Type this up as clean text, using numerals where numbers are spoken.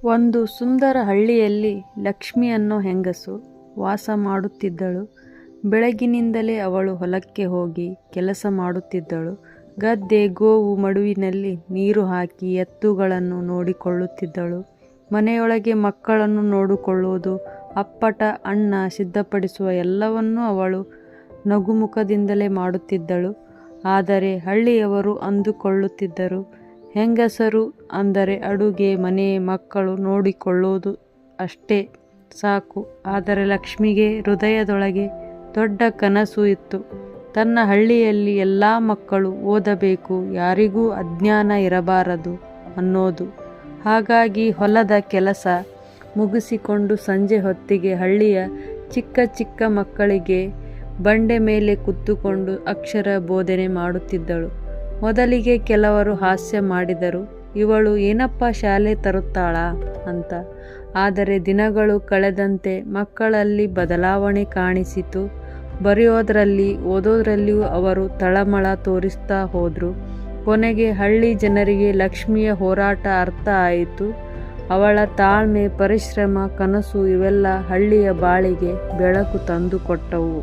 ಒಂದು ಸುಂದರ ಹಳ್ಳಿಯಲ್ಲಿ ಲಕ್ಷ್ಮಿ ಅನ್ನೋ ಹೆಂಗಸು ವಾಸ ಮಾಡುತ್ತಿದ್ದಳು. ಬೆಳಗಿನಿಂದಲೇ ಅವಳು ಹೊಲಕ್ಕೆ ಹೋಗಿ ಕೆಲಸ ಮಾಡುತ್ತಿದ್ದಳು. ಗದ್ದೆ, ಗೋವು, ಮಡುವಿನಲ್ಲಿ ನೀರು ಹಾಕಿ ಎತ್ತುಗಳನ್ನು ನೋಡಿಕೊಳ್ಳುತ್ತಿದ್ದಳು. ಮನೆಯೊಳಗೆ ಮಕ್ಕಳನ್ನು ನೋಡಿಕೊಳ್ಳುವುದು, ಅಪ್ಪಟ ಅನ್ನ ಸಿದ್ಧಪಡಿಸುವ ಎಲ್ಲವನ್ನೂ ಅವಳು ನಗುಮುಖದಿಂದಲೇ ಮಾಡುತ್ತಿದ್ದಳು. ಆದರೆ ಹಳ್ಳಿಯವರು ಅಂದುಕೊಳ್ಳುತ್ತಿದ್ದರು, ಹೆಂಗಸರು ಅಂದರೆ ಅಡುಗೆ, ಮನೆ, ಮಕ್ಕಳು ನೋಡಿಕೊಳ್ಳುವುದು ಅಷ್ಟೇ ಸಾಕು. ಆದರೆ ಲಕ್ಷ್ಮಿಗೆ ಹೃದಯದೊಳಗೆ ದೊಡ್ಡ ಕನಸು ಇತ್ತು. ತನ್ನ ಹಳ್ಳಿಯಲ್ಲಿ ಎಲ್ಲ ಮಕ್ಕಳು ಓದಬೇಕು, ಯಾರಿಗೂ ಅಜ್ಞಾನ ಇರಬಾರದು ಅನ್ನೋದು. ಹಾಗಾಗಿ ಹೊಲದ ಕೆಲಸ ಮುಗಿಸಿಕೊಂಡು ಸಂಜೆ ಹೊತ್ತಿಗೆ ಹಳ್ಳಿಯ ಚಿಕ್ಕ ಚಿಕ್ಕ ಮಕ್ಕಳಿಗೆ ಬಂಡೆ ಮೇಲೆ ಕೂತುಕೊಂಡು ಅಕ್ಷರ ಬೋಧನೆ ಮಾಡುತ್ತಿದ್ದಳು. ಮೊದಲಿಗೆ ಕೆಲವರು ಹಾಸ್ಯ ಮಾಡಿದರು, ಇವಳು ಏನಪ್ಪ ಶಾಲೆ ತರುತ್ತಾಳಾ ಅಂತ. ಆದರೆ ದಿನಗಳು ಕಳೆದಂತೆ ಮಕ್ಕಳಲ್ಲಿ ಬದಲಾವಣೆ ಕಾಣಿಸಿತು. ಬರೆಯೋದ್ರಲ್ಲಿ, ಓದೋದ್ರಲ್ಲಿಯೂ ಅವರು ತಳಮಳ ತೋರಿಸ್ತಾ ಹೋದರು. ಕೊನೆಗೆ ಹಳ್ಳಿ ಜನರಿಗೆ ಲಕ್ಷ್ಮಿಯ ಹೋರಾಟ ಅರ್ಥ ಆಯಿತು. ಅವಳ ತಾಳ್ಮೆ, ಪರಿಶ್ರಮ, ಕನಸು ಇವೆಲ್ಲ ಹಳ್ಳಿಯ ಬಾಳಿಗೆ ಬೆಳಕು ತಂದುಕೊಟ್ಟವು.